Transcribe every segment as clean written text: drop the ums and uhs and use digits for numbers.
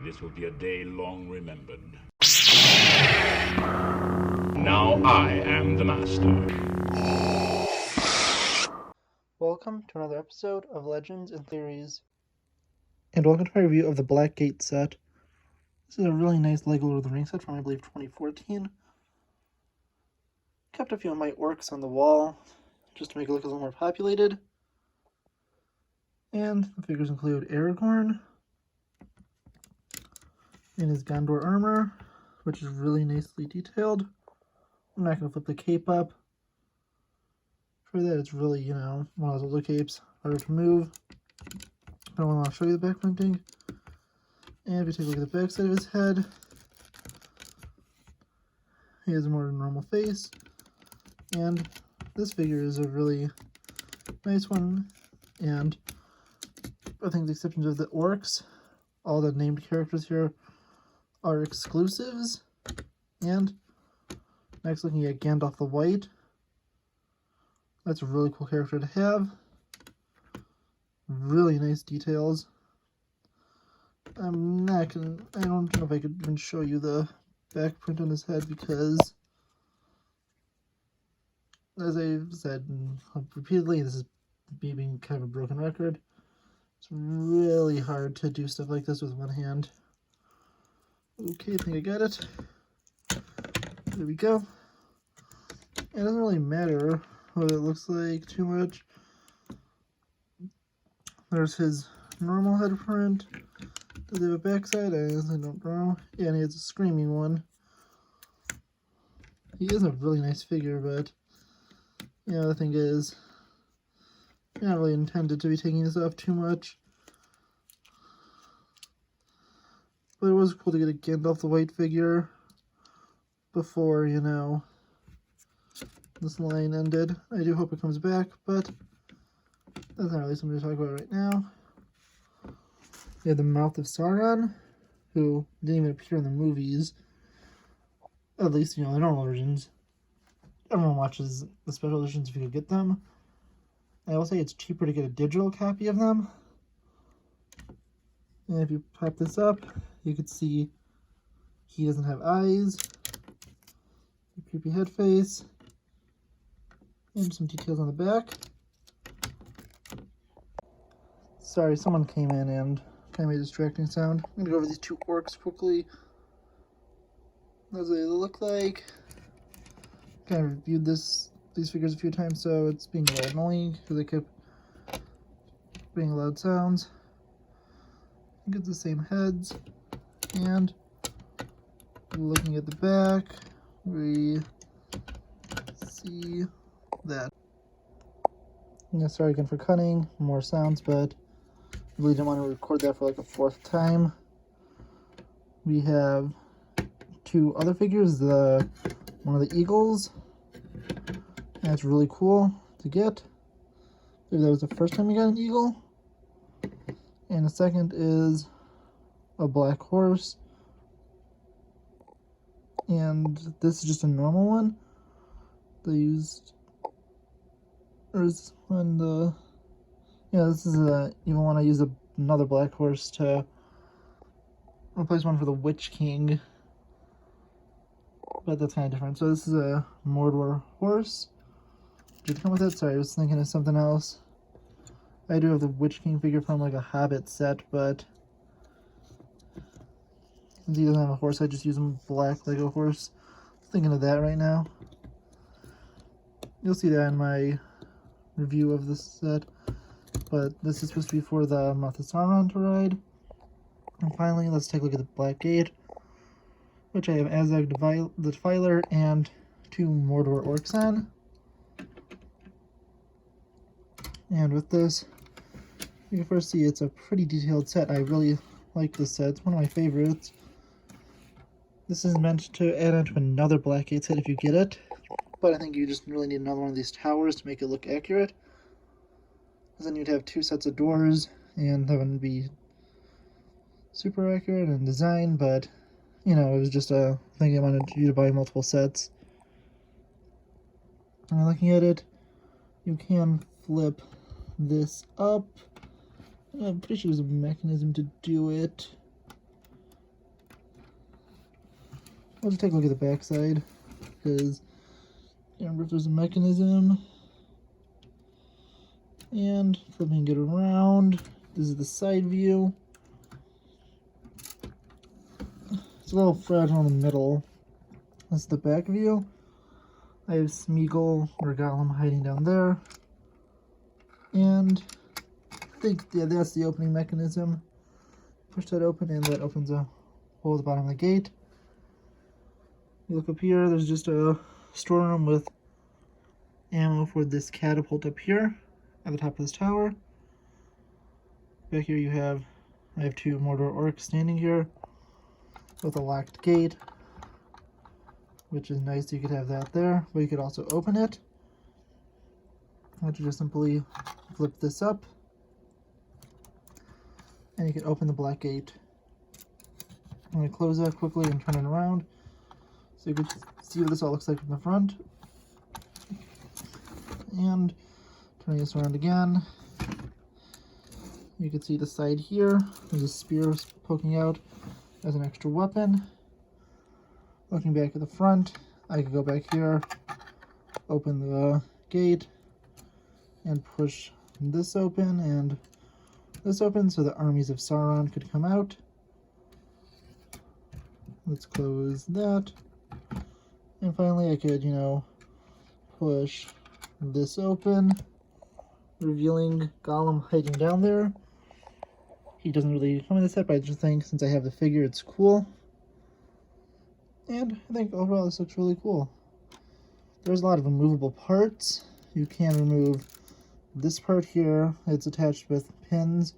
This will be a day long remembered. Now I am the master. Welcome to another episode of Legends and Theories. And welcome to my review of the Blackgate set. This is a really nice LEGO Lord of the Rings set from, I believe, 2014. Kept a few of my orcs on the wall, just to make it look a little more populated. And the figures include Aragorn in his Gondor armor, which is really nicely detailed. I'm not going to flip the cape up. For that, it's really, one of those older capes, harder to move. But I want to show you the back printing. And if you take a look at the back side of his head, he has a more normal face. And this figure is a really nice one. And I think the exceptions of the orcs, all the named characters here are exclusives. And next, looking at Gandalf the White. That's a really cool character to have. Really nice details. I don't know if I could even show you the back print on his head because, as I've said repeatedly, this is me being kind of a broken record. It's really hard to do stuff like this with one hand. Okay, I think I got it. There we go. It doesn't really matter what it looks like too much. There's his normal head print. Does he have a backside? I honestly don't know. Yeah, and he has a screaming one. He is a really nice figure, but the thing is, you're not really intended to be taking this off too much. But it was cool to get a Gandalf the White figure before, this line ended. I do hope it comes back, but that's not really something to talk about right now. We have the Mouth of Sauron, who didn't even appear in the movies. At least, the normal versions. Everyone watches the special editions if you could get them. I will say it's cheaper to get a digital copy of them. And if you pop this up, you can see he doesn't have eyes, a creepy head face, and some details on the back. Sorry, someone came in and kind of made a distracting sound. I'm going to go over these two orcs quickly. That's what they look like. Kind of reviewed these figures a few times, so it's being a little annoying because they kept being loud sounds. I think it's the same heads. And looking at the back, we see that. Sorry again for cutting, more sounds, but I really didn't want to record that for like a fourth time. We have two other figures, one of the eagles. That's really cool to get. I believe that was the first time we got an eagle. And the second is a black horse. And this is just a normal one. They used... There's one, this is a... You want to use another black horse to replace one for the Witch King. But that's kind of different. So this is a Mordor horse. Did it come with it? Sorry, I was thinking of something else. I do have the Witch King figure from like a Hobbit set, but since he doesn't have a horse, I just use a black Lego horse. Thinking of that right now. You'll see that in my review of this set. But this is supposed to be for the Mouth of Sauron to ride. And finally, let's take a look at the Blackgate, which I have Azog the Defiler and two Mordor orcs on. And with this, you can first see it's a pretty detailed set. I really like this set. It's one of my favorites. This is meant to add on to another Blackgate set if you get it, but I think you just really need another one of these towers to make it look accurate. Because then you'd have two sets of doors, and that wouldn't be super accurate in design, but it was just a thing I wanted you to buy multiple sets. And looking at it, you can flip this up. I'm pretty sure there's a mechanism to do it. We'll just take a look at the back side, because remember if there's a mechanism. And flipping it around, this is the side view. It's a little fragile in the middle. That's the back view. I have Smeagol or Gollum hiding down there. And I think, yeah, that's the opening mechanism. Push that open and that opens a hole at the bottom of the gate. You look up here, there's just a storeroom with ammo for this catapult up here at the top of this tower. Back here I have two Mordor orcs standing here with a locked gate, which is nice. You could have that there, but you could also open it. Which you just simply flip this up, and you can open the black gate. I'm going to close that quickly and turn it around so you can see what this all looks like from the front. And turning this around again, you can see the side here. There's a spear poking out as an extra weapon. Looking back at the front, I could go back here, open the gate, and push this open and this open so the armies of Sauron could come out. Let's close that. And finally I could, push this open, revealing Gollum hiding down there. He doesn't really come in the set, but I just think since I have the figure, it's cool. And I think overall this looks really cool. There's a lot of removable parts. You can remove this part here. It's attached with pins,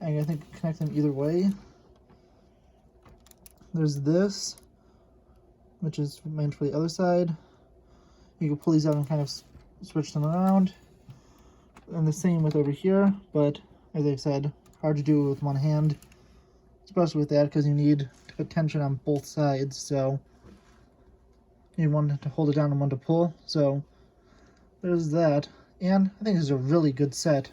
and I think connect them either way. There's this, which is meant for the other side. You can pull these out and kind of switch them around. And the same with over here, but as I've said, hard to do with one hand, especially with that because you need to put tension on both sides, so you need one to hold it down and one to pull. So there's that, and I think this is a really good set.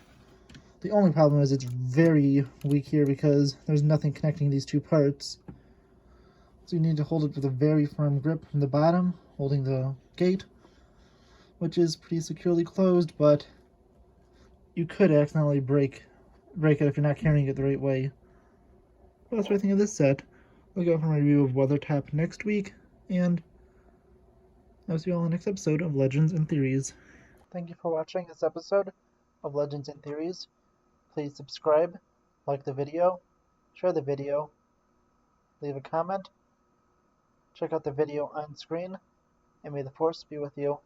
The only problem is it's very weak here because there's nothing connecting these two parts. So you need to hold it with a very firm grip from the bottom, holding the gate, which is pretty securely closed, but you could accidentally break it if you're not carrying it the right way. But that's what I think of this set. Look out for my review of Weathertop next week, and I'll see you all in the next episode of Legends and Theories. Thank you for watching this episode of Legends and Theories. Please subscribe, like the video, share the video, leave a comment, check out the video on screen, and may the Force be with you.